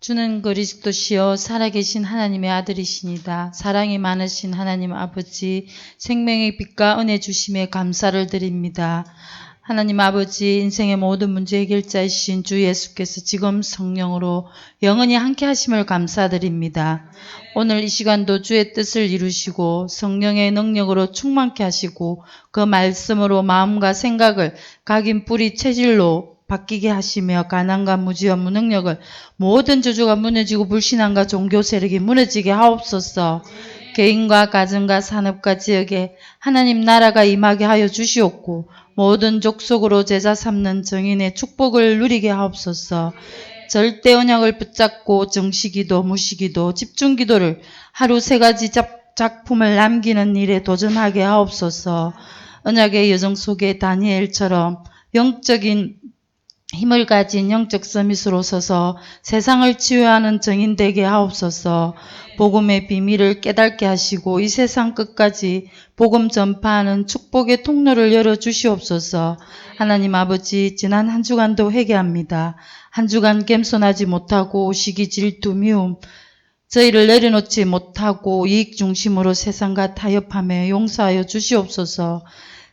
주는 그리스도시요 살아계신 하나님의 아들이시니다. 사랑이 많으신 하나님 아버지, 생명의 빛과 은혜 주심에 감사를 드립니다. 하나님 아버지, 인생의 모든 문제 해결자이신 주 예수께서 지금 성령으로 영원히 함께 하심을 감사드립니다. 오늘 이 시간도 주의 뜻을 이루시고 성령의 능력으로 충만케 하시고 그 말씀으로 마음과 생각을 각인 뿌리 체질로 바뀌게 하시며 가난과 무지와 무능력을 모든 저주가 무너지고 불신앙과 종교 세력이 무너지게 하옵소서. 개인과 가정과 산업과 지역에 하나님 나라가 임하게 하여 주시옵고 모든 족속으로 제자 삼는 정인의 축복을 누리게 하옵소서. 절대 언약을 붙잡고 정시기도, 무시기도, 집중기도를 하루 3가지 작품을 남기는 일에 도전하게 하옵소서. 언약의 여정 속에 다니엘처럼 영적인 힘을 가진 영적 서밋으로 서서 세상을 치유하는 정인 되게 하옵소서. 복음의 비밀을 깨닫게 하시고 이 세상 끝까지 복음 전파하는 축복의 통로를 열어주시옵소서. 하나님 아버지, 지난 한 주간도 회개합니다. 한 주간 겸손하지 못하고 시기, 질투, 미움, 저희를 내려놓지 못하고 이익 중심으로 세상과 타협하며 용서하여 주시옵소서.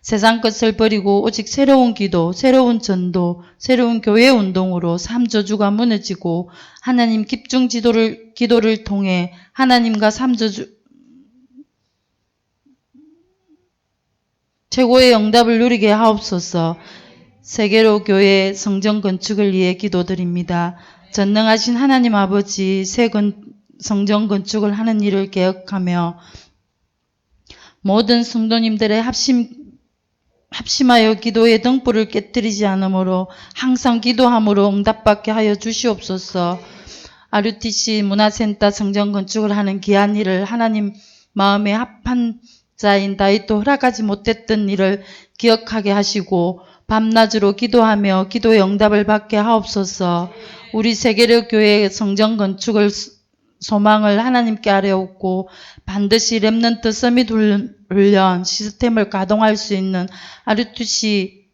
세상 것을 버리고 오직 새로운 기도, 새로운 전도, 새로운 교회 운동으로 삼저주가 무너지고 하나님 집중 기도를 통해 하나님과 삼저주 최고의 응답을 누리게 하옵소서. 세계로 교회 성전 건축을 위해 기도드립니다. 전능하신 하나님 아버지, 성전 건축을 하는 일을 계획하며 모든 성도님들의 합심하여 기도의 등불을 깨뜨리지 않으므로 항상 기도함으로 응답받게 하여 주시옵소서. RUTC 문화센터 성전 건축을 하는 귀한 일을 하나님 마음에 합한 자인 다윗도 허락하지 못했던 일을 기억하게 하시고 밤낮으로 기도하며 기도의 응답을 받게 하옵소서. 우리 세계력 교회 성전 건축을 소망을 하나님께 아뢰옵고 반드시 렘넌트 서밋 훈련 시스템을 가동할 수 있는 RUTC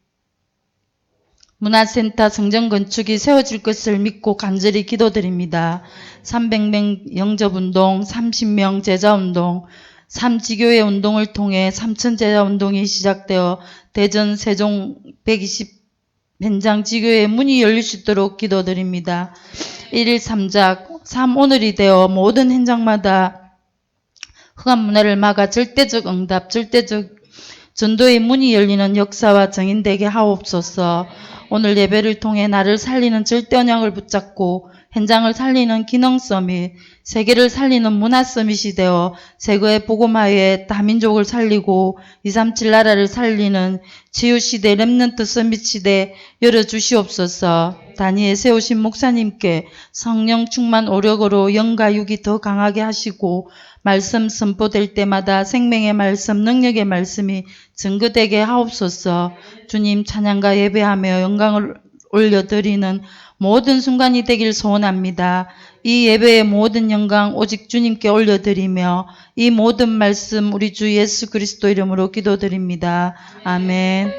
문화센터 성전 건축이 세워질 것을 믿고 간절히 기도드립니다. 300명 영접운동, 30명 제자운동, 3지교회 운동을 통해 3천 제자운동이 시작되어 대전 세종 120 현장 지교회 문이 열릴 수 있도록 기도드립니다. 1일 3작 3오늘이 되어 모든 현장마다 흑암 문화를 막아 절대적 응답, 절대적 전도의 문이 열리는 역사와 정인되게 하옵소서. 오늘 예배를 통해 나를 살리는 절대 언약을 붙잡고 현장을 살리는 기능 서밋, 세계를 살리는 문화 서밋이 되어 세계의 복음화에 다민족을 살리고 237 나라를 살리는 치유시대 렘넌트 서밋 시대 열어주시옵소서. 단위에 세우신 목사님께 성령 충만 오력으로 영과 육이 더 강하게 하시고 말씀 선포될 때마다 생명의 말씀, 능력의 말씀이 증거되게 하옵소서. 주님 찬양과 예배하며 영광을 올려드리는 모든 순간이 되길 소원합니다. 이 예배의 모든 영광 오직 주님께 올려드리며 이 모든 말씀 우리 주 예수 그리스도 이름으로 기도드립니다. 아멘.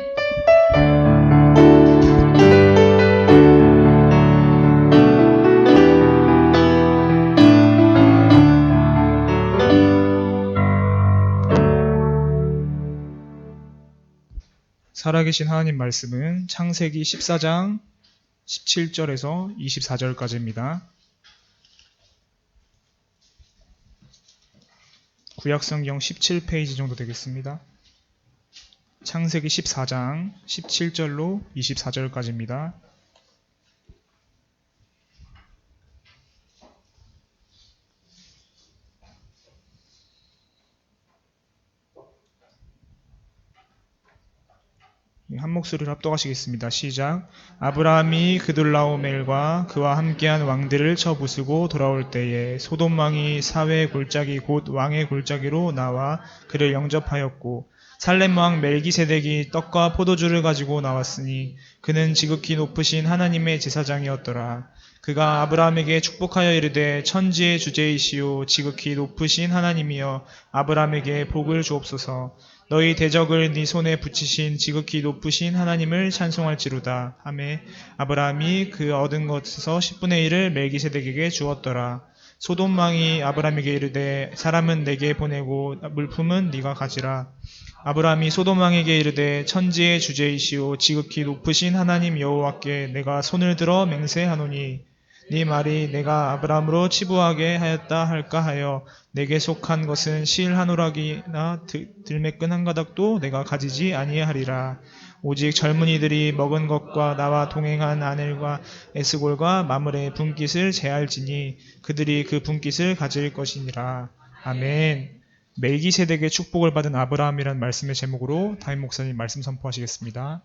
살아계신 하나님 말씀은 창세기 14장 17절에서 24절까지입니다. 구약성경 17페이지 정도 되겠습니다. 창세기 14장 17절로 24절까지입니다. 한 목소리를 합독하시겠습니다. 시작. 아브라함이 그둘라오멜과 그와 함께한 왕들을 쳐 부수고 돌아올 때에 소돔 왕이 사회의 골짜기 곧 왕의 골짜기로 나와 그를 영접하였고 살렘 왕 멜기세덱이 떡과 포도주를 가지고 나왔으니 그는 지극히 높으신 하나님의 제사장이었더라. 그가 아브라함에게 축복하여 이르되 천지의 주제이시오 지극히 높으신 하나님이여 아브라함에게 복을 주옵소서. 너희 대적을 네 손에 붙이신 지극히 높으신 하나님을 찬송할지로다 하매 아브라함이 그 얻은 것에서 10분의 1을 멜기세덱에게 주었더라. 소돔 왕이 아브라함에게 이르되 사람은 내게 보내고 물품은 네가 가지라. 아브라함이 소돔 왕에게 이르되 천지의 주제이시오 지극히 높으신 하나님 여호와께 내가 손을 들어 맹세하노니 네 말이 내가 아브라함으로 치부하게 하였다 할까 하여 내게 속한 것은 실 한 오락이나 들매끈 한 가닥도 내가 가지지 아니하리라. 오직 젊은이들이 먹은 것과 나와 동행한 아넬과 에스골과 마물의 분깃을 제할지니 그들이 그 분깃을 가질 것이니라. 아멘. 멜기세덱의 축복을 받은 아브라함이란 말씀의 제목으로 담임 목사님 말씀 선포하시겠습니다.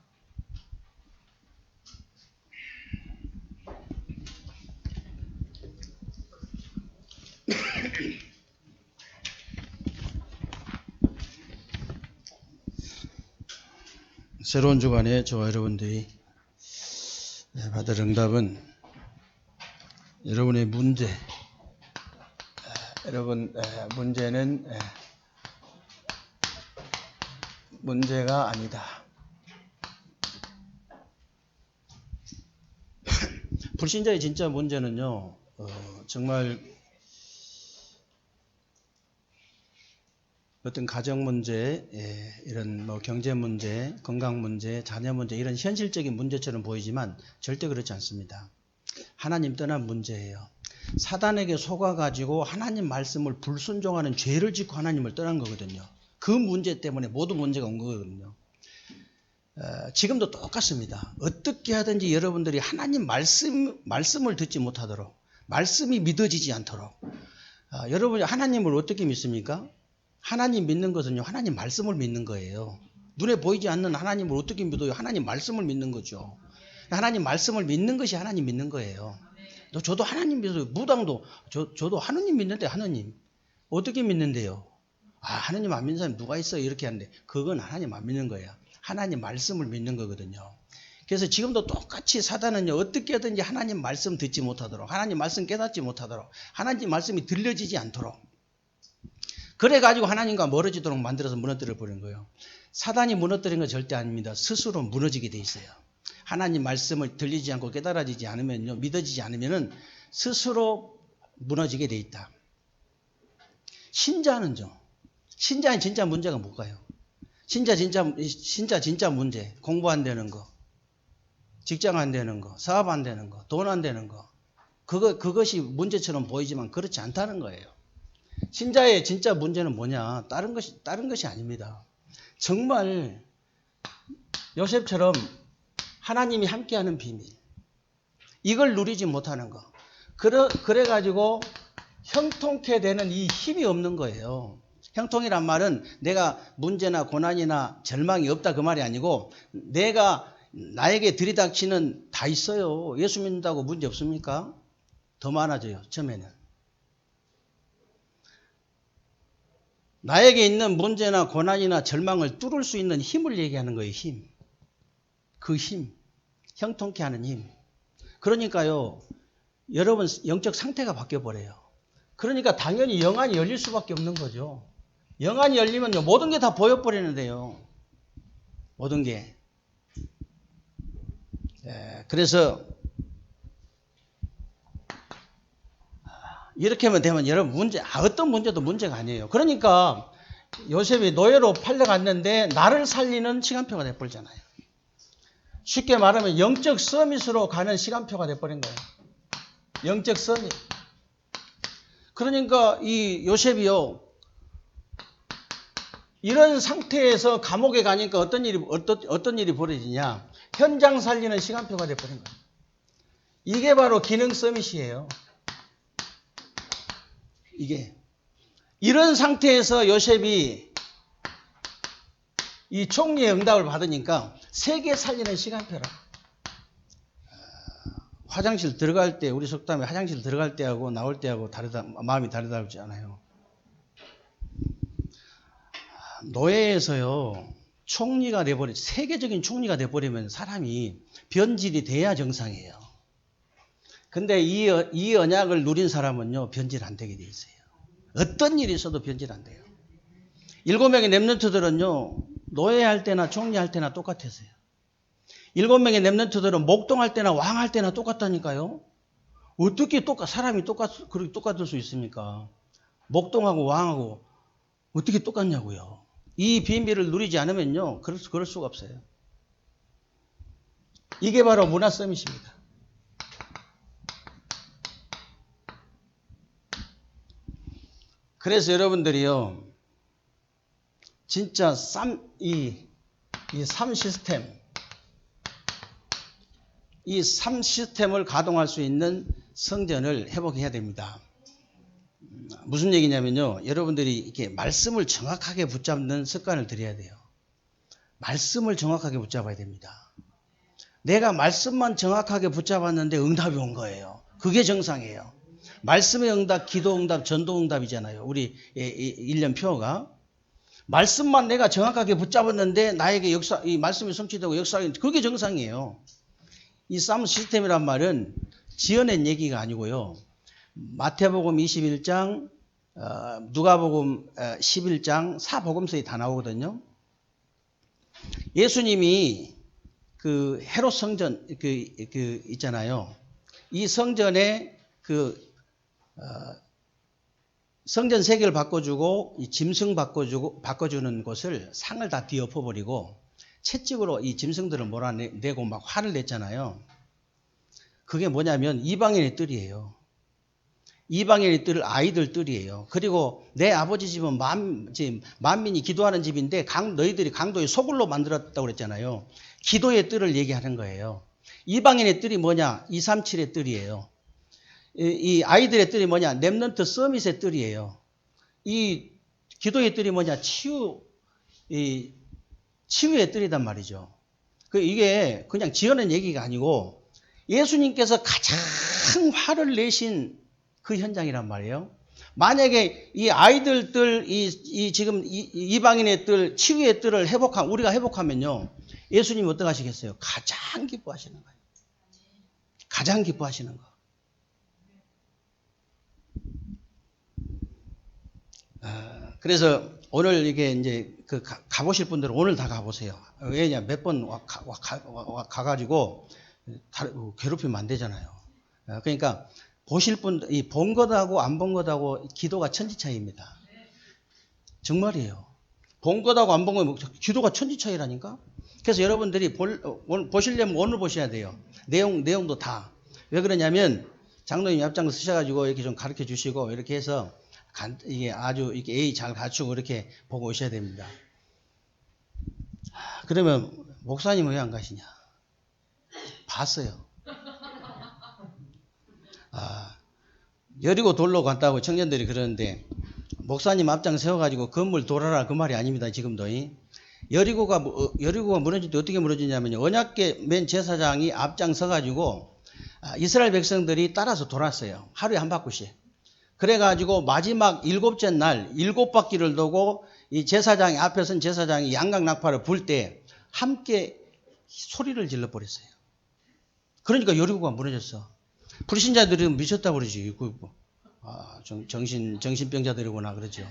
새로운 주간에 저와 여러분들이 받을 응답은 여러분의 문제, 여러분 문제는 문제가 아니다. 불신자의 진짜 문제는요, 정말 어떤 가정 문제, 이런 경제 문제, 건강 문제, 자녀 문제 이런 현실적인 문제처럼 보이지만 절대 그렇지 않습니다. 하나님 떠난 문제예요. 사단에게 속아가지고 하나님 말씀을 불순종하는 죄를 짓고 하나님을 떠난 거거든요. 그 문제 때문에 모든 문제가 온 거거든요. 지금도 똑같습니다. 어떻게 하든지 여러분들이 하나님 말씀을 듣지 못하도록, 말씀이 믿어지지 않도록, 여러분이 하나님을 어떻게 믿습니까? 하나님 믿는 것은요, 하나님 말씀을 믿는 거예요. 눈에 보이지 않는 하나님을 어떻게 믿어요? 하나님 말씀을 믿는 거죠. 하나님 말씀을 믿는 것이 하나님 믿는 거예요. 저도 하나님 믿어요. 무당도 저도 하나님 믿는데 하나님 어떻게 믿는데요? 하나님 안 믿는 사람이 누가 있어요? 이렇게 하는데 그건 하나님 안 믿는 거예요. 하나님 말씀을 믿는 거거든요. 그래서 지금도 똑같이 사단은요, 어떻게 하든지 하나님 말씀 듣지 못하도록, 하나님 말씀 깨닫지 못하도록, 하나님 말씀이 들려지지 않도록, 그래가지고 하나님과 멀어지도록 만들어서 무너뜨려 버린 거예요. 사단이 무너뜨린 건 절대 아닙니다. 스스로 무너지게 돼 있어요. 하나님 말씀을 들리지 않고 깨달아지지 않으면요, 믿어지지 않으면은 스스로 무너지게 돼 있다. 신자는요, 신자의 진짜 문제가 뭘까요? 신자 진짜 문제, 공부 안 되는 거, 직장 안 되는 거, 사업 안 되는 거, 돈 안 되는 거, 그것이 문제처럼 보이지만 그렇지 않다는 거예요. 신자의 진짜 문제는 뭐냐? 다른 것이 아닙니다. 정말 요셉처럼 하나님이 함께하는 비밀, 이걸 누리지 못하는 거. 그래가지고 형통케 되는 이 힘이 없는 거예요. 형통이란 말은 내가 문제나 고난이나 절망이 없다 그 말이 아니고, 나에게 들이닥치는 다 있어요. 예수 믿는다고 문제 없습니까? 더 많아져요, 처음에는. 나에게 있는 문제나 고난이나 절망을 뚫을 수 있는 힘을 얘기하는 거예요. 힘. 그 힘. 형통케 하는 힘. 그러니까요, 여러분 영적 상태가 바뀌어버려요. 그러니까 당연히 영안이 열릴 수밖에 없는 거죠. 영안이 열리면요, 모든 게 다 보여버리는데요. 모든 게. 그래서 이렇게 하면 되면 여러분 어떤 문제도 문제가 아니에요. 그러니까 요셉이 노예로 팔려갔는데 나를 살리는 시간표가 돼버리잖아요. 쉽게 말하면 영적 서밋으로 가는 시간표가 돼버린 거예요. 영적 서밋. 그러니까 이 요셉이요, 이런 상태에서 감옥에 가니까 어떤 일이 벌어지냐? 현장 살리는 시간표가 돼버린 거예요. 이게 바로 기능 서밋이에요. 이게 이런 상태에서 요셉이 이 총리의 응답을 받으니까 세계 살리는 시간표라. 화장실 들어갈 때, 우리 속담에 화장실 들어갈 때하고 나올 때하고 다르다, 마음이 다르다고 하지 않아요. 노예에서요, 총리가 돼버리, 세계적인 총리가 돼버리면 사람이 변질이 돼야 정상이에요. 근데 이 언약을 누린 사람은요, 변질 안 되게 돼 있어요. 어떤 일이 있어도 변질 안 돼요. 7명의 렘넌트들은요, 노예할 때나 총리할 때나 똑같았어요. 7명의 렘넌트들은 목동할 때나 왕할 때나 똑같다니까요. 어떻게 사람이 그렇게 똑같을 수 있습니까? 목동하고 왕하고 어떻게 똑같냐고요. 이 비밀을 누리지 않으면요, 그럴 수가 없어요. 이게 바로 문화 서밋입니다. 그래서 여러분들이요, 진짜 이 3시스템, 이 3시스템을 가동할 수 있는 성전을 회복해야 됩니다. 무슨 얘기냐면요, 여러분들이 이렇게 말씀을 정확하게 붙잡는 습관을 들여야 돼요. 말씀을 정확하게 붙잡아야 됩니다. 내가 말씀만 정확하게 붙잡았는데 응답이 온 거예요. 그게 정상이에요. 말씀의 응답, 기도 응답, 전도 응답이잖아요. 우리 1년 표어가. 말씀만 내가 정확하게 붙잡았는데 나에게 이 말씀이 성취되고 역사하는 그게 정상이에요. 이 쌈 시스템이란 말은 지어낸 얘기가 아니고요. 마태복음 21장, 누가복음 11장, 사복음서에 다 나오거든요. 예수님이 그 헤롯 성전 있잖아요. 이 성전에 성전 세계를 바꿔주고 이 짐승 바꿔주는 것을 상을 다 뒤엎어버리고 채찍으로 이 짐승들을 몰아내고 막 화를 냈잖아요. 그게 뭐냐면 이방인의 뜰이에요. 이방인의 뜰, 아이들 뜰이에요. 그리고 내 아버지 집은 만민이 기도하는 집인데 너희들이 강도의 소굴로 만들었다고 그랬잖아요. 기도의 뜰을 얘기하는 거예요. 이방인의 뜰이 뭐냐? 237의 뜰이에요. 이 아이들의 뜰이 뭐냐? 렘넌트 서밋의 뜰이에요. 이 기도의 뜰이 뭐냐? 치유의 뜰이단 말이죠. 이게 그냥 지어낸 얘기가 아니고 예수님께서 가장 화를 내신 그 현장이란 말이에요. 만약에 이 아이들 뜰, 지금 이방인의 뜰, 치유의 뜰을 우리가 회복하면요. 예수님이 어떡하시겠어요? 가장 기뻐하시는 거예요. 가장 기뻐하시는 거. 그래서 오늘 이게 이제 가보실 분들은 오늘 다 가보세요. 왜냐, 몇 번 가가지고 괴롭히면 안 되잖아요. 그러니까 보실 분들, 본 것하고 안 본 것하고 기도가 천지 차이입니다. 정말이에요. 본 것하고 안 본 거 기도가 천지 차이라니까? 그래서 여러분들이 보시려면 오늘 보셔야 돼요. 내용도 다. 왜 그러냐면 장로님 앞장 쓰셔가지고 이렇게 좀 가르쳐 주시고 이렇게 해서 이게 아주 이렇게 A 잘 갖추고 이렇게 보고 오셔야 됩니다. 그러면 목사님은 왜 안 가시냐? 봤어요. 여리고 돌로 갔다고 청년들이 그러는데 목사님 앞장 세워가지고 건물 돌아라 그 말이 아닙니다. 지금도. 여리고가 무너질 때 어떻게 무너지냐면요. 언약궤 맨 제사장이 앞장 서가지고 이스라엘 백성들이 따라서 돌았어요. 하루에 한 바퀴씩. 그래가지고 마지막 7째 날 7바퀴를 도고 이 제사장이 앞에 선 제사장이 양각낙파를 불 때 함께 소리를 질러버렸어요. 그러니까 여리고가 무너졌어. 불신자들은 미쳤다고 그러지. 정신병자들이구나 그러죠.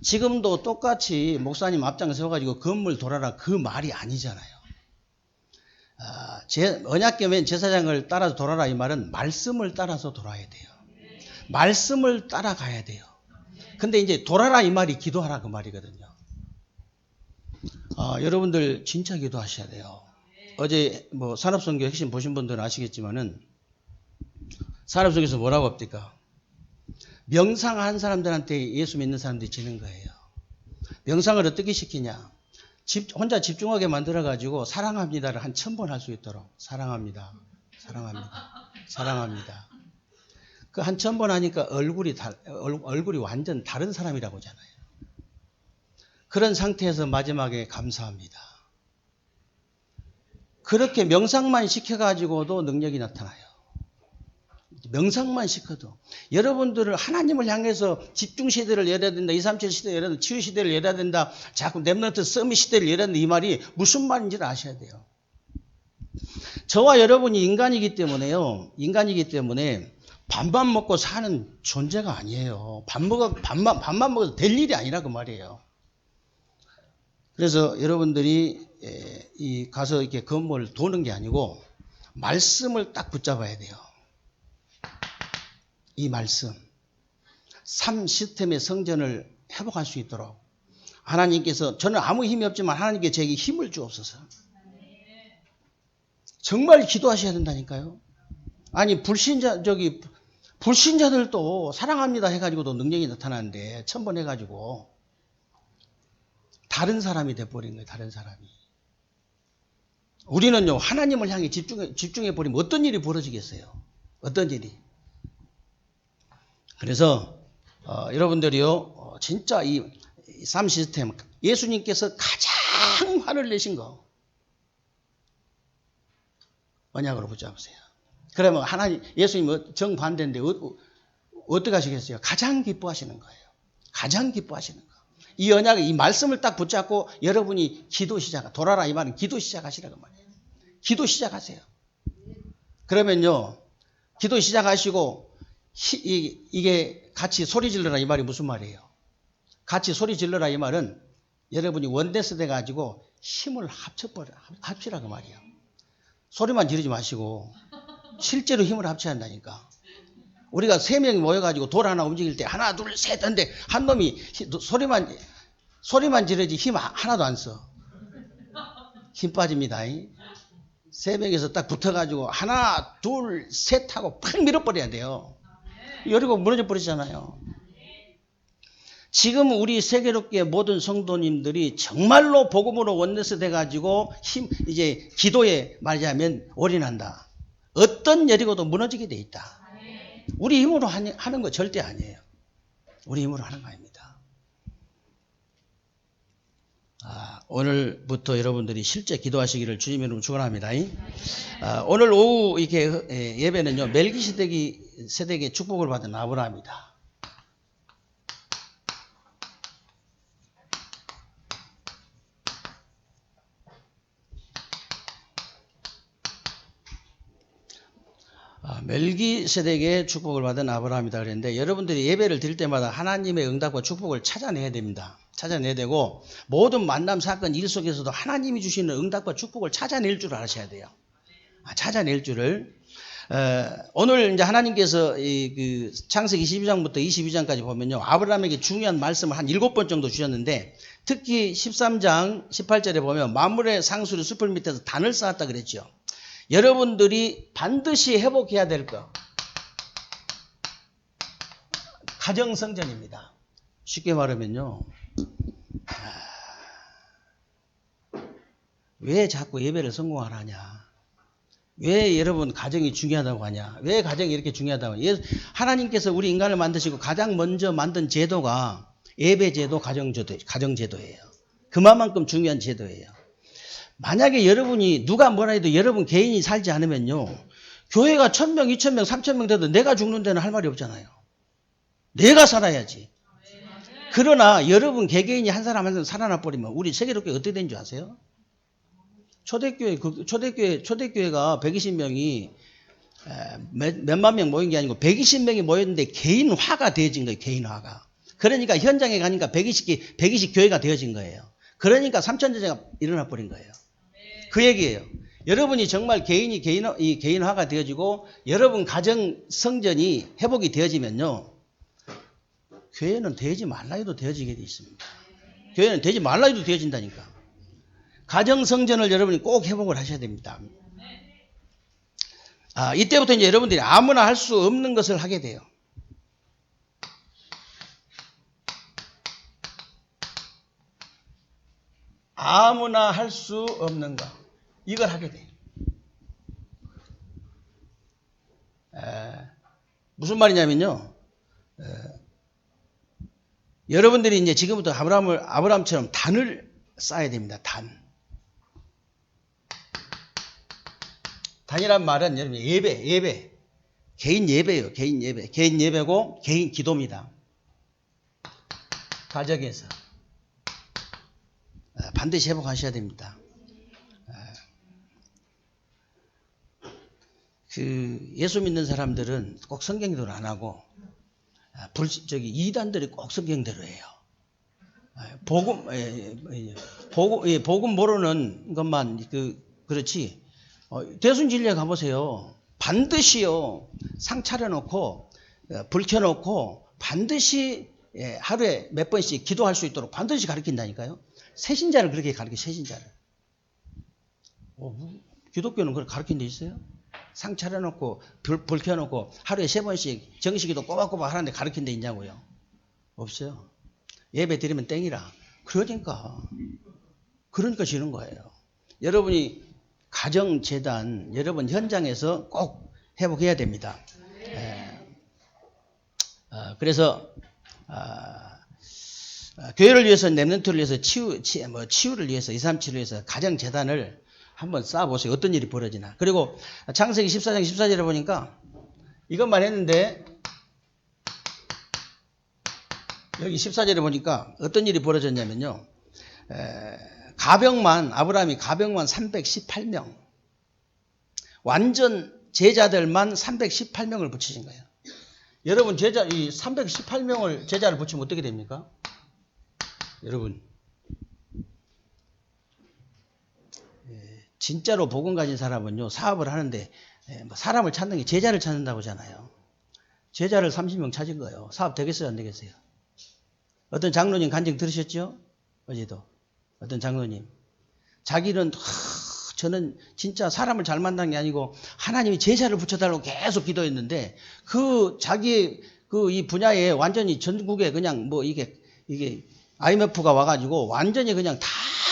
지금도 똑같이 목사님 앞장 세워가지고 건물 돌아라 그 말이 아니잖아요. 언약궤 맨 제사장을 따라서 돌아라 이 말은 말씀을 따라서 돌아야 돼요. 말씀을 따라가야 돼요. 근데 이제 돌아라 이 말이 기도하라 그 말이거든요. 여러분들 진짜 기도하셔야 돼요. 어제 산업선교 핵심 보신 분들은 아시겠지만은 산업선교에서 뭐라고 합니까? 명상한 사람들한테 예수 믿는 사람들이 지는 거예요. 명상을 어떻게 시키냐? 혼자 집중하게 만들어가지고 사랑합니다를 한 1000번 할 수 있도록 사랑합니다. 사랑합니다. 사랑합니다. 그 한 1000번 하니까 얼굴이 완전 다른 사람이라고 하잖아요. 그런 상태에서 마지막에 감사합니다. 그렇게 명상만 시켜가지고도 능력이 나타나요. 명상만 시켜도. 여러분들을 하나님을 향해서 집중 시대를 열어야 된다. 237 시대를 열어야 된다. 치유 시대를 열어야 된다. 자꾸 렘넌트 서밋 시대를 열어야 된다. 이 말이 무슨 말인지를 아셔야 돼요. 저와 여러분이 인간이기 때문에요. 인간이기 때문에 밥만 먹고 사는 존재가 아니에요. 밥만 먹어도 될 일이 아니라 그 말이에요. 그래서 여러분들이 가서 이렇게 건물을 도는 게 아니고 말씀을 딱 붙잡아야 돼요. 이 말씀. 3 시스템의 성전을 회복할 수 있도록 하나님께서, 저는 아무 힘이 없지만 하나님께 제게 힘을 주옵소서. 정말 기도하셔야 된다니까요. 아니 불신자들도 사랑합니다 해가지고도 능력이 나타나는데 첨번해가지고 다른 사람이 돼버린 거예요. 다른 사람이. 우리는요 하나님을 향해 집중해버리면 어떤 일이 벌어지겠어요. 어떤 일이. 그래서 여러분들이요 진짜 이 3 시스템, 예수님께서 가장 화를 내신 거 언약으로 붙잡으세요. 그러면 예수님은 정반대인데 어떻게 하시겠어요? 가장 기뻐하시는 거예요. 가장 기뻐하시는 거. 이 언약을, 이 말씀을 딱 붙잡고 여러분이 돌아라 이 말은 기도 시작하시라고 말이에요. 기도 시작하세요. 그러면요 기도 시작하시고 이게 같이 소리 질러라 이 말이 무슨 말이에요? 같이 소리 질러라 이 말은 여러분이 원대스 돼가지고 힘을 합치라고 말이에요. 소리만 지르지 마시고 실제로 힘을 합쳐야 한다니까. 우리가 3명이 모여가지고 돌 하나 움직일 때 하나 둘 셋 하는데 한 놈이 소리만 지르지 힘 하나도 안 써. 힘 빠집니다. 3명이서 딱 붙어가지고 하나 둘 셋 하고 팍 밀어버려야 돼요. 여리고 무너져 버리잖아요. 지금 우리 세계롭게 모든 성도님들이 정말로 복음으로 원내스 돼가지고 이제 기도에 말하자면 올인한다. 어떤 여리고도 무너지게 돼 있다. 우리 힘으로 하는 거 절대 아니에요. 우리 힘으로 하는 거 아닙니다. 오늘부터 여러분들이 실제 기도하시기를 주님의 이름으로 축원합니다. 오늘 오후 이렇게 예배는요 멜기세덱의 축복을 받은 아브라함이다. 멜기세덱의 축복을 받은 아브라함이다 그랬는데, 여러분들이 예배를 드릴 때마다 하나님의 응답과 축복을 찾아내야 됩니다. 찾아내야 되고 모든 만남 사건 일 속에서도 하나님이 주시는 응답과 축복을 찾아낼 줄 아셔야 돼요. 찾아낼 줄을. 오늘 이제 하나님께서 그 창세기 22장부터 22장까지 보면요 아브라함에게 중요한 말씀을 한 7번 정도 주셨는데, 특히 13장 18절에 보면 만물의 상수리 숲을 밑에서 단을 쌓았다 그랬죠. 여러분들이 반드시 회복해야 될 거, 가정성전입니다. 쉽게 말하면요 왜 자꾸 예배를 성공하냐, 왜 여러분 가정이 중요하다고 하냐, 왜 가정이 이렇게 중요하다고 하냐. 하나님께서 우리 인간을 만드시고 가장 먼저 만든 제도가 예배제도, 가정제도예요. 그만큼 중요한 제도예요. 만약에 여러분이 누가 뭐라 해도 여러분 개인이 살지 않으면요 교회가 1000명, 2000명, 3000명 돼도 내가 죽는 데는 할 말이 없잖아요. 내가 살아야지. 그러나 여러분 개개인이 한 사람 한 사람 살아나 버리면 우리 세계롭게 어떻게 된 줄 아세요? 초대교회가 120명이 몇만 명 모인 게 아니고 120명이 모였는데 개인화가 되어진 거예요. 개인화가. 그러니까 현장에 가니까 120 교회가 되어진 거예요. 그러니까 3천제자가 일어나 버린 거예요. 그 얘기예요. 여러분이 정말 개인화가 되어지고 여러분 가정 성전이 회복이 되어지면요 교회는 되지 말라 해도 되어지게 돼 있습니다. 교회는 되지 말라 해도 되어진다니까. 가정 성전을 여러분이 꼭 회복을 하셔야 됩니다. 이때부터 이제 여러분들이 아무나 할 수 없는 것을 하게 돼요. 아무나 할 수 없는 거, 이걸 하게 돼요. 무슨 말이냐면요, 여러분들이 이제 지금부터 아브라함처럼 단을 쌓아야 됩니다. 단이란 말은 여러분 예배, 개인 예배예요. 개인 예배고 개인 기도입니다. 가정에서 반드시 회복하셔야 됩니다. 예수 믿는 사람들은 꼭 성경대로 안 하고 이단들이 꼭 성경대로 해요. 복음 모르는 것만 그렇지. 대순진리에 가보세요. 반드시요 상 차려놓고 불 켜놓고 반드시 하루에 몇 번씩 기도할 수 있도록 반드시 가르친다니까요. 새신자를 그렇게 가르쳐. 새신자를. 기독교는 그렇게 가르친 데 있어요? 상 차려놓고 불 켜놓고 하루에 3번씩 정식기도 꼬박꼬박 하는데 가르친 데 있냐고요? 없어요. 예배 드리면 땡이라. 그러니까 지는 거예요. 여러분이 가정재단 여러분 현장에서 꼭 회복해야 됩니다. 그래서 교회를 위해서 렘넌트를 위해서 치유를 위해서 237을 위해서 가정재단을 한번 쌓아보세요. 어떤 일이 벌어지나. 그리고 창세기 14장 14절에 보니까 이것만 했는데 여기 14절에 보니까 어떤 일이 벌어졌냐면요. 아브라함이 가병만 318명, 완전 제자들만 318명을 붙이신 거예요. 여러분 이 318명을 제자를 붙이면 어떻게 됩니까? 여러분 진짜로 복음 가진 사람은요 사업을 하는데 사람을 찾는 게 제자를 찾는다고 하잖아요. 제자를 30명 찾은 거예요. 사업 되겠어요 안 되겠어요? 어떤 장로님 간증 들으셨죠? 어제도 어떤 장로님 자기는 저는 진짜 사람을 잘 만난 게 아니고 하나님이 제자를 붙여달라고 계속 기도했는데 자기 이 분야에 완전히 전국에 그냥 이게 IMF가 와가지고 완전히 그냥 다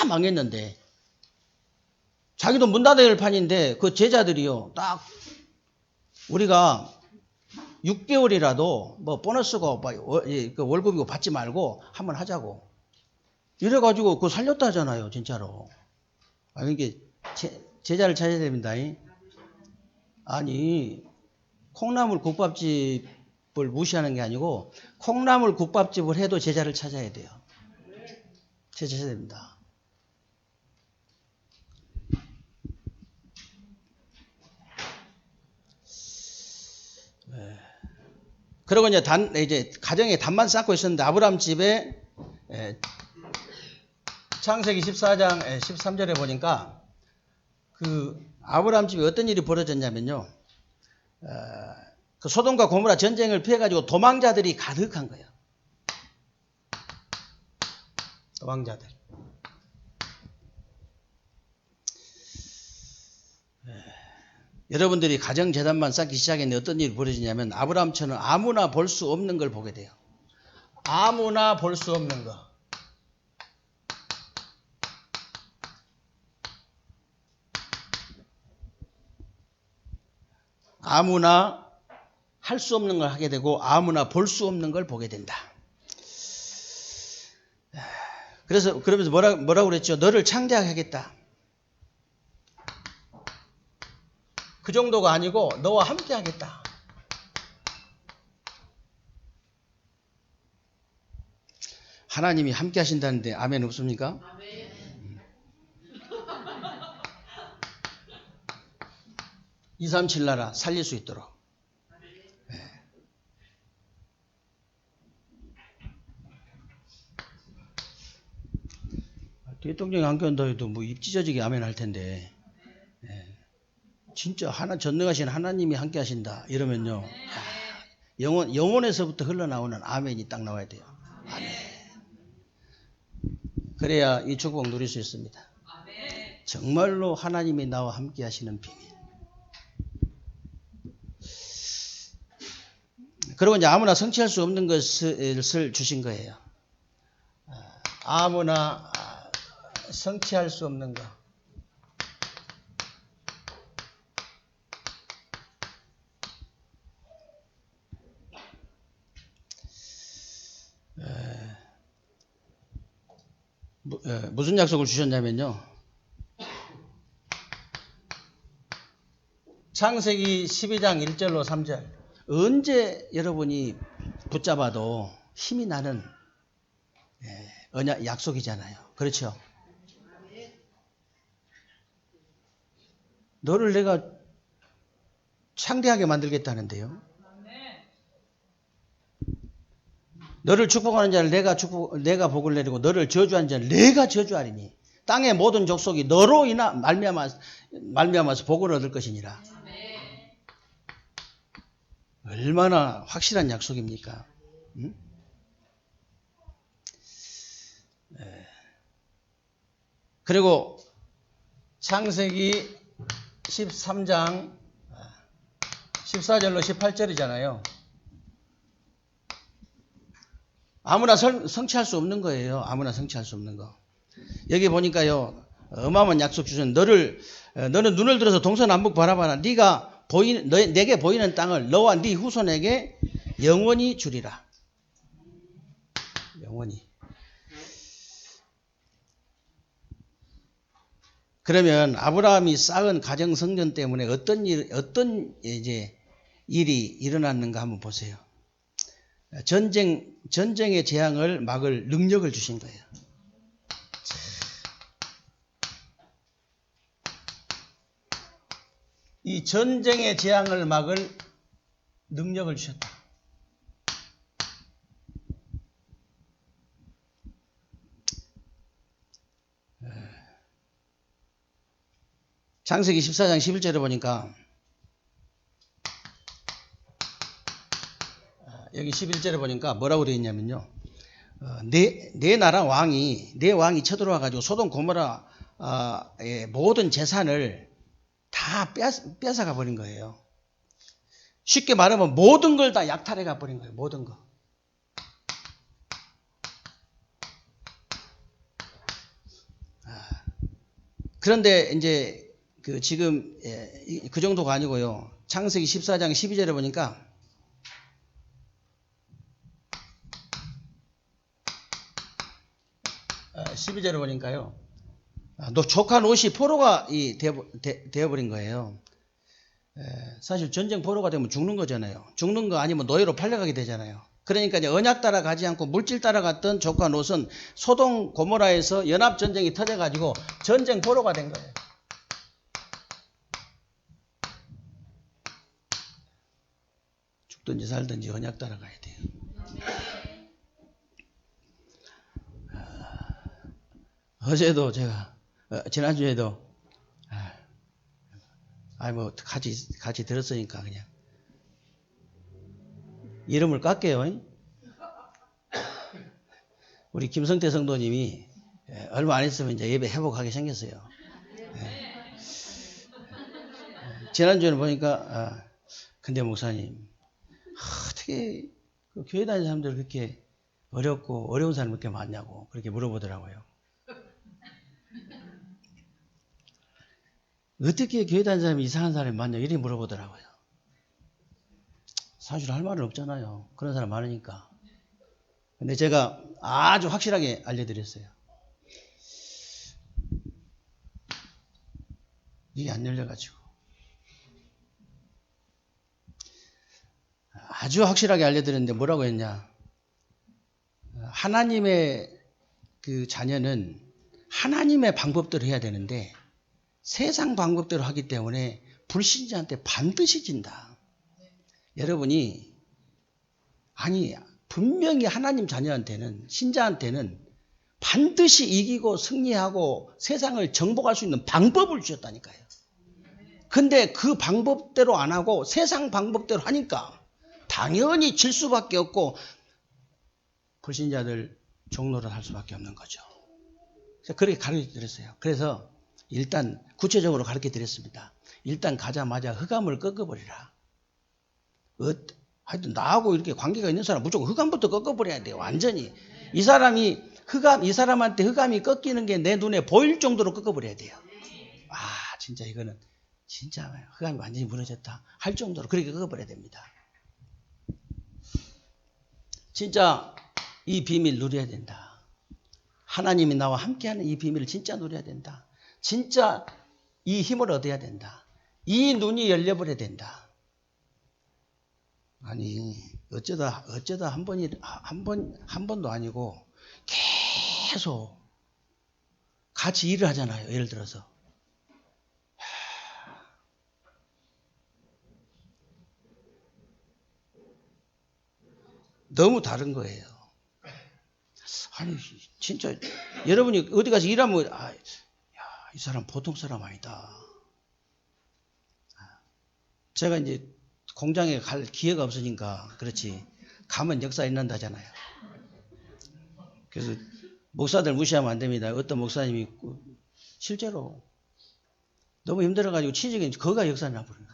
망했는데 자기도 문 닫아야 될 판인데 그 제자들이요 딱 우리가 6개월이라도 보너스고 월급이고 받지 말고 한번 하자고 이래가지고 그거 살렸다 하잖아요 진짜로. 이게 제자를 찾아야 됩니다. 아니 콩나물 국밥집을 무시하는 게 아니고 콩나물 국밥집을 해도 제자를 찾아야 돼요. 제자 찾아야 됩니다. 그리고 이제 가정에 단만 쌓고 있었는데 아브라함 집에 창세기 14장 13절에 보니까 아브라함 집에 어떤 일이 벌어졌냐면요. 소돔과 고모라 전쟁을 피해가지고 도망자들이 가득한 거예요. 도망자들. 여러분들이 가정재단만 쌓기 시작했는데 어떤 일이 벌어지냐면 아브라함처럼 아무나 볼 수 없는 걸 보게 돼요. 아무나 볼 수 없는 거. 아무나 할 수 없는 걸 하게 되고 아무나 볼 수 없는 걸 보게 된다. 그러면서 뭐라고 그랬죠? 너를 창대하게 그 정도가 아니고 너와 함께 하겠다. 하나님이 함께 하신다는데 아멘 없습니까? 아멘. 237 나라 살릴 수 있도록. 대통령이 안 껴온다 해도 입 찢어지게 아멘 할 텐데. 진짜 전능하신 하나님이 함께 하신다 이러면요 영혼에서부터 흘러나오는 아멘이 딱 나와야 돼요. 아멘. 그래야 이 축복 누릴 수 있습니다. 정말로 하나님이 나와 함께 하시는 비밀. 그리고 이제 아무나 성취할 수 없는 것을 주신 거예요. 아무나 성취할 수 없는 것. 무슨 약속을 주셨냐면요. 창세기 12장 1절로 3절. 언제 여러분이 붙잡아도 힘이 나는 언약 약속이잖아요. 그렇죠? 너를 내가 창대하게 만들겠다는데요. 너를 축복하는 자를 내가 복을 내리고 너를 저주하는 자를 내가 저주하리니 땅의 모든 족속이 너로 인하 말미암아서 복을 얻을 것이니라. 얼마나 확실한 약속입니까? 응? 그리고 창세기 13장 14절로 18절이잖아요. 아무나 성취할 수 없는 거예요. 아무나 성취할 수 없는 거. 여기 보니까요. 어마어마한 약속 주신 너는 눈을 들어서 동서남북 바라봐라. 내게 보이는 땅을 너와 네 후손에게 영원히 주리라. 영원히. 그러면 아브라함이 쌓은 가정 성전 때문에 어떤 일이 일어났는가 한번 보세요. 전쟁의 재앙을 막을 능력을 주신 거예요. 이 전쟁의 재앙을 막을 능력을 주셨다. 창세기 14장 11절에 보니까 여기 11절에 보니까 뭐라고 되어 있냐면요. 내 나라 내 왕이 쳐들어와 가지고 소돔 고모라의 모든 재산을 다 뺏어가 버린 거예요. 쉽게 말하면 모든 걸 다 약탈해 가 버린 거예요. 모든 거. 그런데 이제 지금 그 정도가 아니고요. 창세기 14장 12절에 보니까 12절에 보니까요. 조카 롯이 포로가 되어버린 거예요. 사실 전쟁 포로가 되면 죽는 거잖아요. 죽는 거 아니면 노예로 팔려가게 되잖아요. 그러니까 이제 언약 따라 가지 않고 물질 따라 갔던 조카 롯은 소돔 고모라에서 연합 전쟁이 터져가지고 전쟁 포로가 된 거예요. 죽든지 살든지 언약 따라 가야 돼요. 어제도 제가 지난주에도 뭐 같이 들었으니까 그냥 이름을 깎게요. 우리 김성태 성도님이 얼마 안 있으면 이제 예배 회복하게 생겼어요. 지난주에는 보니까 근데 목사님 어떻게 그 교회 다니는 사람들 그렇게 어려운 사람이 그렇게 많냐고 그렇게 물어보더라고요. 어떻게 교회 다니는 사람이 이상한 사람이 많냐 이렇게 물어보더라고요. 사실 할 말은 없잖아요. 그런 사람 많으니까. 근데 제가 아주 확실하게 알려드렸어요. 이게 안 열려가지고. 아주 확실하게 알려드렸는데 뭐라고 했냐. 하나님의 그 자녀는 하나님의 방법대로 해야 되는데 세상 방법대로 하기 때문에 불신자한테 반드시 진다. 여러분이 분명히 하나님 자녀한테는 신자한테는 반드시 이기고 승리하고 세상을 정복할 수 있는 방법을 주셨다니까요. 근데 그 방법대로 안 하고 세상 방법대로 하니까 당연히 질 수밖에 없고 불신자들 종노를 할 수밖에 없는 거죠. 그렇게 가르쳐 드렸어요. 그래서 일단 구체적으로 가르쳐 드렸습니다. 일단 가자마자 흑암을 꺾어버리라. 하여튼 나하고 이렇게 관계가 있는 사람 무조건 흑암부터 꺾어버려야 돼요. 완전히. 이 사람한테 흑암이 꺾이는 게 내 눈에 보일 정도로 꺾어버려야 돼요. 진짜 이거는 진짜 흑암이 완전히 무너졌다 할 정도로 그렇게 꺾어버려야 됩니다. 진짜 이 비밀 누려야 된다. 하나님이 나와 함께하는 이 비밀을 진짜 누려야 된다. 진짜 이 힘을 얻어야 된다. 이 눈이 열려버려야 된다. 어쩌다 한 번도 아니고 계속 같이 일을 하잖아요. 예를 들어서 너무 다른 거예요. 아니 진짜 여러분이 어디 가서 일하면 이 사람 보통 사람 아니다. 제가 이제 공장에 갈 기회가 없으니까 그렇지 가면 역사 일난다잖아요. 그래서 목사들 무시하면 안 됩니다. 어떤 목사님이 실제로 너무 힘들어가지고 취직에 거기가 역사 나버려요.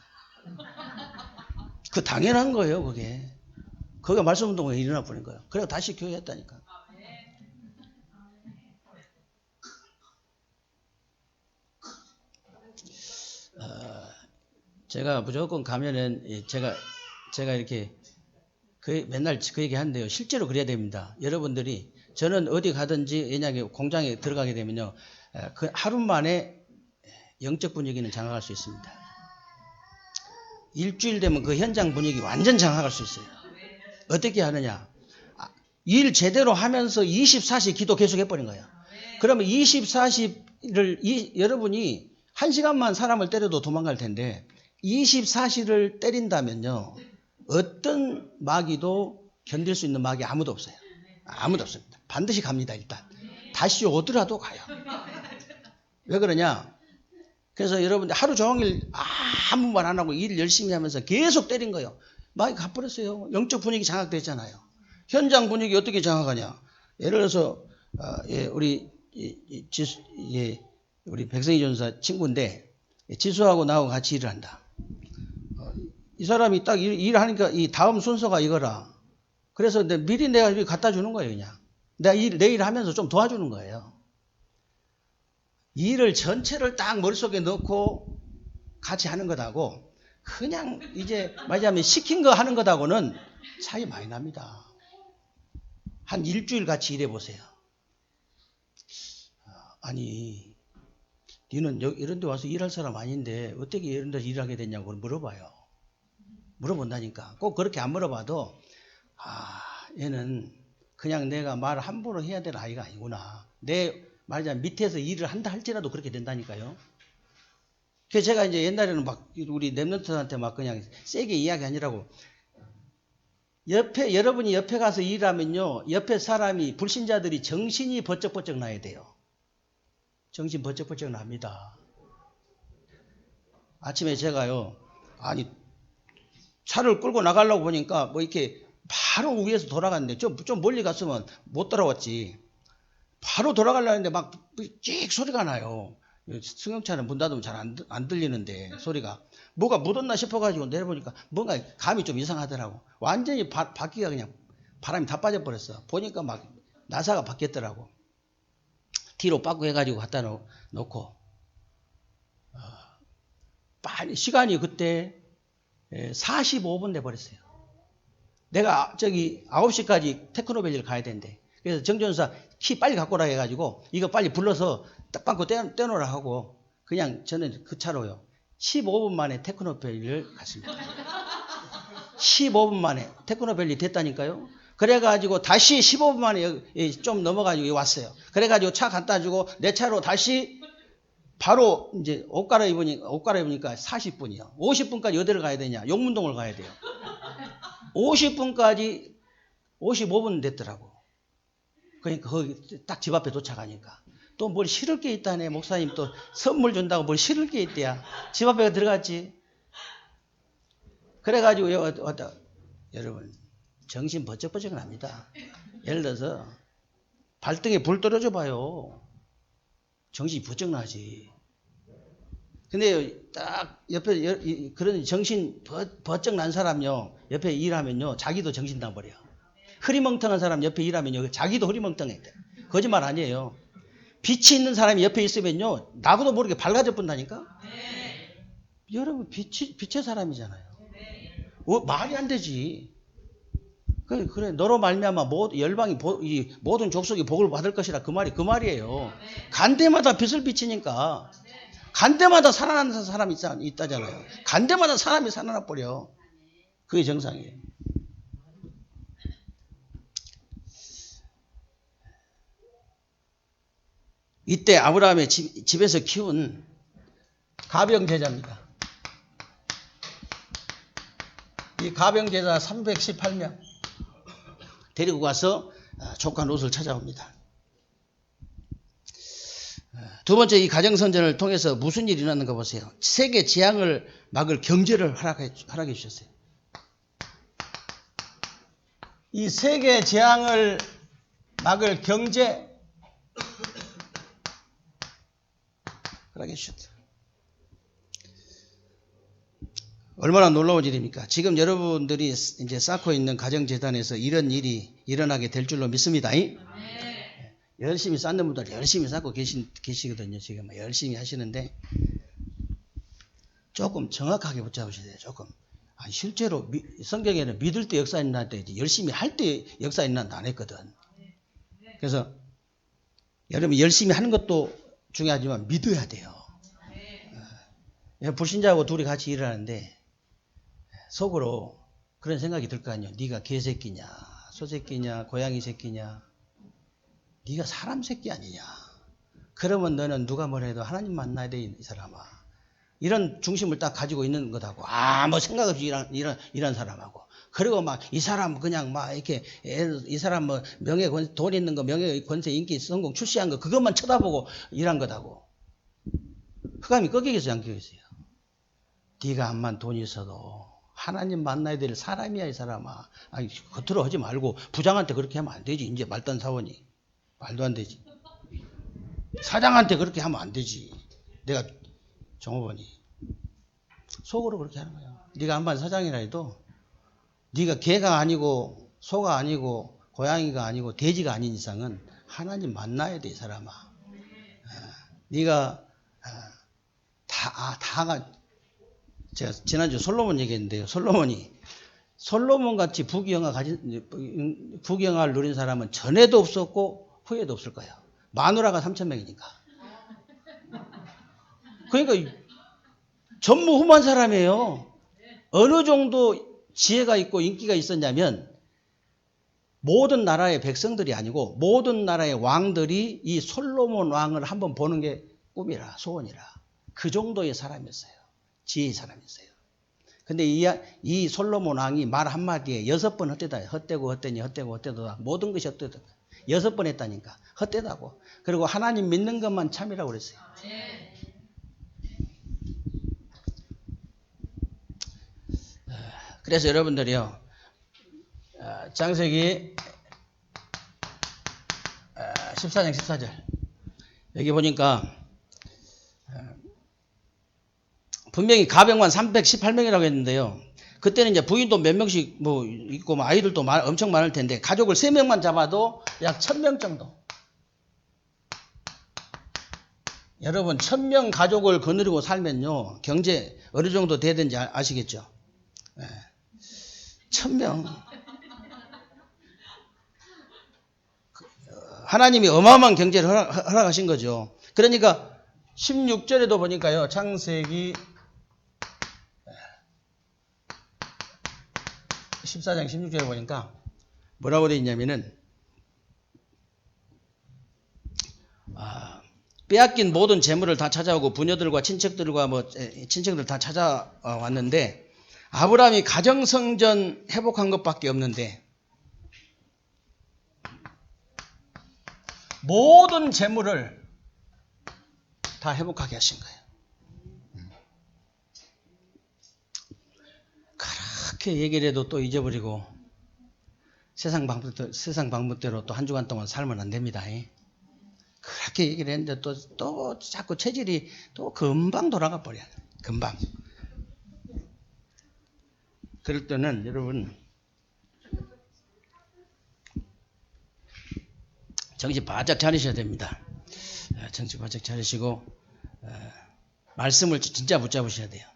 그 당연한 거예요, 그게. 거기가 말씀운동에 일어나 버린 거예요. 그래서 다시 교회 했다니까. 제가 무조건 가면은 제가 이렇게 맨날 그 얘기 하는데요. 실제로 그래야 됩니다. 여러분들이 저는 어디 가든지 왜냐하면 공장에 들어가게 되면요. 그 하루 만에 영적 분위기는 장악할 수 있습니다. 일주일 되면 그 현장 분위기 완전 장악할 수 있어요. 어떻게 하느냐. 일 제대로 하면서 24시 기도 계속 해버린 거예요. 그러면 24시를 여러분이 1시간만 사람을 때려도 도망갈 텐데 24시를 때린다면요. 어떤 마귀도 견딜 수 있는 마귀 아무도 없어요. 아무도 없습니다. 반드시 갑니다. 일단. 다시 오더라도 가요. 왜 그러냐. 그래서 여러분들 하루 종일 아무 말 안 하고 일 열심히 하면서 계속 때린 거예요. 마귀 가버렸어요. 영적 분위기 장악됐잖아요. 현장 분위기 어떻게 장악하냐. 예를 들어서 우리 백성희 전사 친구인데 지수하고 나하고 같이 일을 한다. 이 사람이 딱 일하니까 이 다음 순서가 이거라. 그래서 미리 내가 갖다 주는 거예요. 그냥. 내가 내 일 하면서 좀 도와주는 거예요. 일을 전체를 딱 머릿속에 넣고 같이 하는 것하고 그냥 이제 말하자면 시킨 거 하는 것하고는 차이 많이 납니다. 한 일주일 같이 일해 보세요. 아니 니는 이런 데 와서 일할 사람 아닌데 어떻게 이런 데서 일하게 됐냐고 물어봐요. 물어본다니까. 꼭 그렇게 안 물어봐도 얘는 그냥 내가 말 함부로 해야 될 아이가 아니구나. 말하자면 밑에서 일을 한다 할지라도 그렇게 된다니까요. 그래서 제가 이제 옛날에는 막 우리 랩런트한테 막 그냥 세게 이야기하느라고 여러분이 옆에 가서 일하면요. 옆에 사람이 불신자들이 정신이 번쩍번쩍 나야 돼요. 정신 번쩍번쩍 납니다. 아침에 제가요. 아니 차를 끌고 나가려고 보니까 뭐 이렇게 바로 위에서 돌아갔는데 좀 멀리 갔으면 못 돌아왔지. 바로 돌아가려는데 막 찍 소리가 나요. 승용차는 문 닫으면 잘 안 들리는데 소리가. 뭐가 묻었나 싶어가지고 내려보니까 뭔가 감이 좀 이상하더라고. 완전히 바퀴가 그냥 바람이 다 빠져버렸어. 보니까 막 나사가 바뀌었더라고. 뒤로 빠꾸 해가지고 갖다 놓고. 빨리 시간이 그때 45분 돼버렸어요. 내가 저기 9시까지 테크노밸리를 가야 된대. 그래서 정전사 키 빨리 갖고 오라 해가지고 이거 빨리 불러서 딱 받고 떼놓으라 하고 그냥 저는 그 차로요. 15분 만에 테크노밸리를 갔습니다. 15분 만에 테크노밸리 됐다니까요. 그래가지고 다시 15분 만에 좀 넘어가지고 왔어요. 그래가지고 차 갖다 주고 내 차로 다시 바로 이제 옷 갈아입으니까 40분이요. 50분까지 어디를 가야 되냐? 용문동을 가야 돼요. 50분까지 55분 됐더라고. 그러니까 거기 딱 집 앞에 도착하니까 또 뭘 실을 게 있다네. 목사님 또 선물 준다고 뭘 실을 게 있대야. 집 앞에 들어갔지. 그래가지고 왔다. 여러분 정신 번쩍번쩍 납니다. 예를 들어서 발등에 불 떨어져 봐요. 정신이 번쩍 나지. 근데 딱 옆에 그런 정신 번쩍 난 사람요. 옆에 일하면요. 자기도 정신 나버려. 흐리멍텅한 사람 옆에 일하면요. 자기도 흐리멍텅해. 거짓말 아니에요. 빛이 있는 사람이 옆에 있으면요. 나고도 모르게 밝아져 본다니까. 여러분 빛의 사람이잖아요. 말이 안 되지. 그래 너로 말미암아 열방이 이 모든 족속이 복을 받을 것이라 그 말이에요. 간대마다 빛을 비치니까 간대마다 살아나는 사람이 있다잖아요. 간대마다 사람이 살아나 버려. 그게 정상이에요. 이때 아브라함의 집에서 키운 가병 제자입니다. 이 가병 제자 318명. 데리고 가서 조카 롯을 찾아옵니다. 두 번째, 이 가정선전을 통해서 무슨 일이 일어났는가 보세요. 세계 재앙을 막을 경제를 허락해 주셨어요. 이 세계 재앙을 막을 경제 허락해 주셨다. 얼마나 놀라운 일입니까? 지금 여러분들이 이제 쌓고 있는 가정재단에서 이런 일이 일어나게 될 줄로 믿습니다. 열심히 쌓는 분들 열심히 쌓고 계시거든요. 지금 열심히 하시는데 조금 정확하게 붙잡으셔야 돼요. 조금. 실제로 성경에는 믿을 때 역사 있나 때 열심히 할 때 역사 있나 안 했거든. 그래서 여러분 열심히 하는 것도 중요하지만 믿어야 돼요. 불신자하고 둘이 같이 일하는데 속으로 그런 생각이 들 거 아니에요. 네가 개새끼냐, 소새끼냐, 고양이 새끼냐. 네가 사람 새끼 아니냐. 그러면 너는 누가 뭐라 해도 하나님 만나야 돼, 이 사람아. 이런 중심을 딱 가지고 있는 것하고 아무 생각 없이 일한 사람하고 그리고 막 이 사람 그냥 막 이렇게 이 사람 뭐 명예 돈 있는 거 명예 권세 인기 성공 출시한 거 그것만 쳐다보고 일한 것하고 흑암이 꺾이겠어요 안 꺾이겠어요? 네가 암만 돈이 있어도 하나님 만나야 될 사람이야 이 사람아. 아니 겉으로 하지 말고 부장한테 그렇게 하면 안 되지. 이제 말단 사원이 말도 안 되지. 사장한테 그렇게 하면 안 되지. 내가 종업원이 속으로 그렇게 하는 거야. 네가 암만 사장이라 해도 네가 개가 아니고 소가 아니고 고양이가 아니고 돼지가 아닌 이상은 하나님 만나야 돼 이 사람아. 네가 다가 제가 지난주 솔로몬 얘기했는데요. 솔로몬 같이 부귀영화를 누린 사람은 전에도 없었고 후에도 없을 거예요. 마누라가 3,000명이니까. 그러니까 전무후무한 사람이에요. 어느 정도 지혜가 있고 인기가 있었냐면 모든 나라의 백성들이 아니고 모든 나라의 왕들이 이 솔로몬 왕을 한번 보는 게 꿈이라 소원이라 그 정도의 사람이었어요. 지혜의 사람이었어요. 근데 이 솔로몬 왕이 말 한마디에 6번 헛되고 모든 것이 헛되다. 6번 했다니까. 헛되다고. 그리고 하나님 믿는 것만 참이라고 그랬어요. 그래서 여러분들이요. 창세기 14장 14절 여기 보니까 분명히 가병만 318명이라고 했는데요. 그때는 이제 부인도 몇 명씩 뭐 있고 아이들도 엄청 많을 텐데 가족을 3명만 잡아도 약 1,000명 정도. 여러분 1,000명 가족을 거느리고 살면요. 경제 어느 정도 돼야 되는지 아시겠죠? 1,000명. 하나님이 어마어마한 경제를 허락하신 거죠. 그러니까 16절에도 보니까요. 창세기 14장 16절에 보니까 뭐라고 되어 있냐면은 빼앗긴 모든 재물을 다 찾아오고 부녀들과 친척들 다 찾아왔는데 아브라함이 가정성전 회복한 것밖에 없는데 모든 재물을 다 회복하게 하신 거예요. 그렇게 얘기를 해도 또 잊어버리고 세상 방법대로 또 한 주간 동안 살면 안 됩니다. 그렇게 얘기를 했는데 또 자꾸 체질이 또 금방 돌아가 버려요. 금방. 그럴 때는 여러분 정신 바짝 차리셔야 됩니다. 정신 바짝 차리시고 말씀을 진짜 붙잡으셔야 돼요.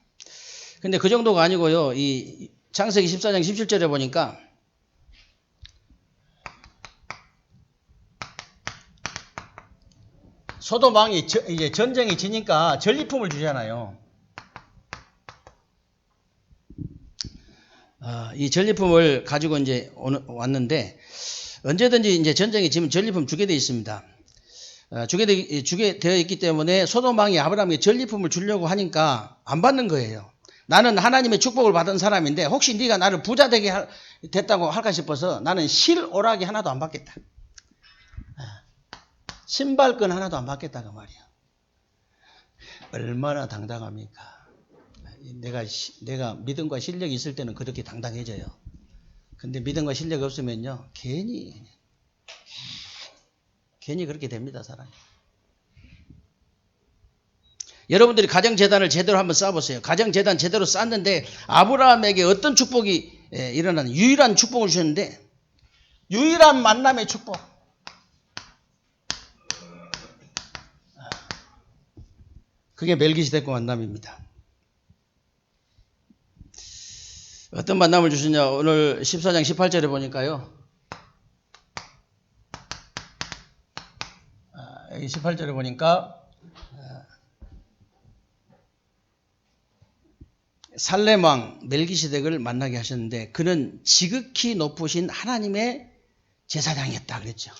근데 그 정도가 아니고요. 이 창세기 14장 17절에 보니까 소돔 왕이 이제 전쟁이 지니까 전리품을 주잖아요. 이 전리품을 가지고 이제 왔는데 언제든지 이제 전쟁이 지면 전리품 주게 되어 있습니다. 주게 되어 있기 때문에 소돔 왕이 아브라함에게 전리품을 주려고 하니까 안 받는 거예요. 나는 하나님의 축복을 받은 사람인데 혹시 네가 나를 부자 되게 됐다고 할까 싶어서 나는 실오라기 하나도 안 받겠다. 신발끈 하나도 안 받겠다 그 말이야. 얼마나 당당합니까? 내가 믿음과 실력이 있을 때는 그렇게 당당해져요. 근데 믿음과 실력이 없으면요 괜히 그렇게 됩니다, 사람이. 여러분들이 가정재단을 제대로 한번 쌓아보세요. 가정재단 제대로 쌓았는데 아브라함에게 어떤 축복이 일어나는 유일한 축복을 주셨는데 유일한 만남의 축복. 그게 멜기세덱과 만남입니다. 어떤 만남을 주시냐. 오늘 14장 18절에 보니까요. 여기 18절에 보니까 살렘왕 멜기세덱을 만나게 하셨는데 그는 지극히 높으신 하나님의 제사장이었다 그랬죠.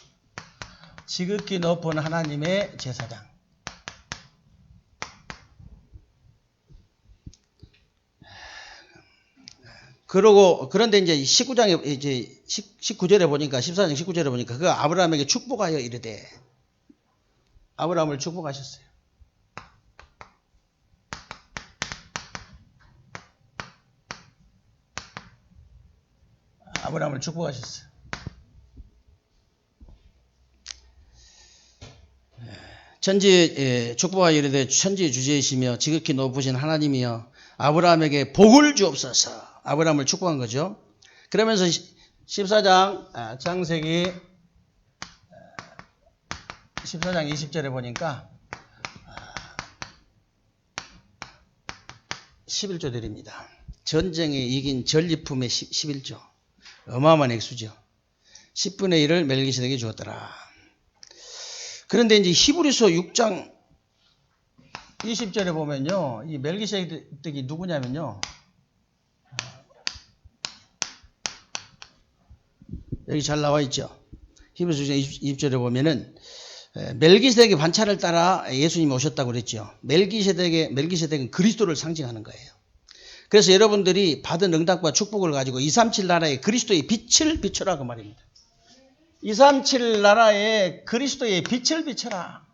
지극히 높은 하나님의 제사장. 그런데 이제 19장에 이제 19절에 보니까 14장 19절에 보니까 그 아브라함에게 축복하여 이르되 아브라함을 축복하셨어요. 아브라함을 축복하셨어요. 천지 축복하여 이르되 천지 주제이시며 지극히 높으신 하나님이여 아브라함에게 복을 주옵소서. 아브라함을 축복한 거죠. 그러면서 14장 창세기 14장 20절에 보니까 11조 드립니다. 전쟁에 이긴 전리품의 11조. 어마어마한 액수죠. 10분의 1을 멜기세덱에게 주었더라. 그런데 이제 히브리서 6장 20절에 보면요. 이 멜기세덱이 누구냐면요. 여기 잘 나와 있죠. 히브리서 6장 20절에 보면은 멜기세덱의 반차를 따라 예수님이 오셨다고 그랬죠. 멜기세덱은 그리스도를 상징하는 거예요. 그래서 여러분들이 받은 응답과 축복을 가지고 237 나라에 그리스도의 빛을 비춰라 그 말입니다. 237 나라에 그리스도의 빛을 비춰라.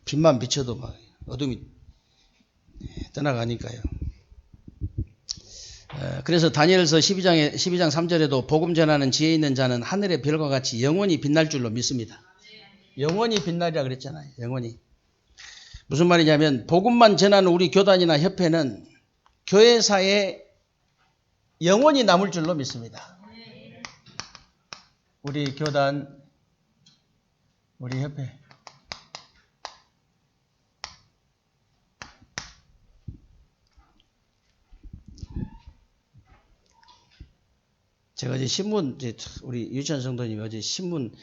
빛만 비춰도 막 어둠이 떠나가니까요. 그래서 다니엘서 12장 3절에도 복음 전하는 지혜 있는 자는 하늘의 별과 같이 영원히 빛날 줄로 믿습니다. 영원히 빛나리라 그랬잖아요. 영원히. 무슨 말이냐면 복음만 전하는 우리 교단이나 협회는 교회사에 영원히 남을 줄로 믿습니다. 우리 교단, 우리 협회. 제가 어제 신문, 우리 유치원 성도님이 어제 신문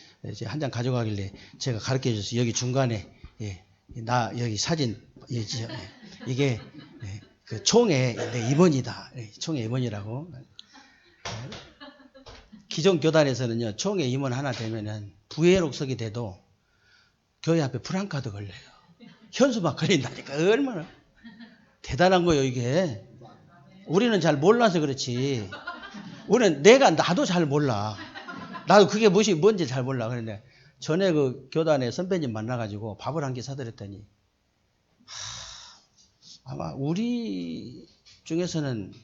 한 장 가져가길래 제가 가르쳐 줬어요. 여기 중간에, 나 여기 사진, 이게 그 총회 내 임원이다. 총회 임원이라고. 기존 교단에서는요, 총회 임원 하나 되면은 부회록석이 돼도 교회 앞에 프랑카드 걸려요. 현수막 걸린다니까. 얼마나 대단한 거예요, 이게. 우리는 잘 몰라서 그렇지. 우리는 나도 잘 몰라. 나도 그게 뭔지 잘 몰라. 그런데 전에 그 교단에 선배님 만나가지고 밥을 한 끼 사드렸더니, 아마 우리 중에서는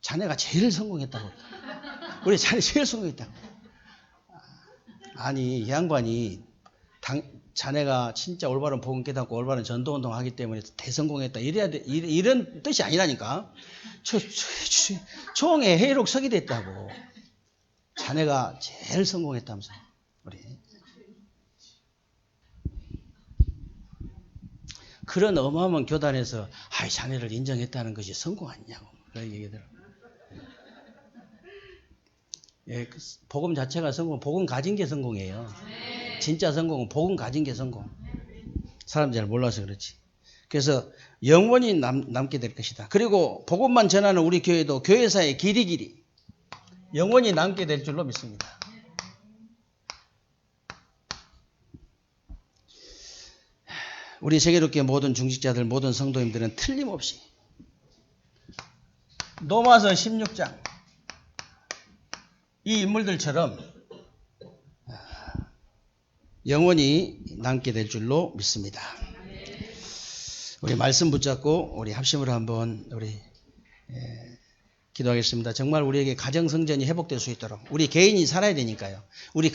자네가 제일 성공했다고. 우리 자네 제일 성공했다고. 아니, 이 양반이 자네가 진짜 올바른 복음 깨닫고 올바른 전도운동 하기 때문에 대성공했다. 이런 뜻이 아니라니까. 총회 회의록 서게 됐다고. 자네가 제일 성공했다면서. 우리. 그런 어마어마한 교단에서 자네를 인정했다는 것이 성공 아니냐고. 그런 얘기들. 복음 자체가 성공, 복음 가진 게 성공이에요. 진짜 성공은 복음 가진 게 성공. 사람들이 잘 몰라서 그렇지. 그래서 영원히 남게 될 것이다. 그리고 복음만 전하는 우리 교회도 교회사의 길이 영원히 남게 될 줄로 믿습니다. 우리 세계롭게 모든 중직자들, 모든 성도님들은 틀림없이 로마서 16장 이 인물들처럼 영원히 남게 될 줄로 믿습니다. 우리 말씀 붙잡고 우리 합심으로 한번 우리 기도하겠습니다. 정말 우리에게 가정 성전이 회복될 수 있도록 우리 개인이 살아야 되니까요. 우리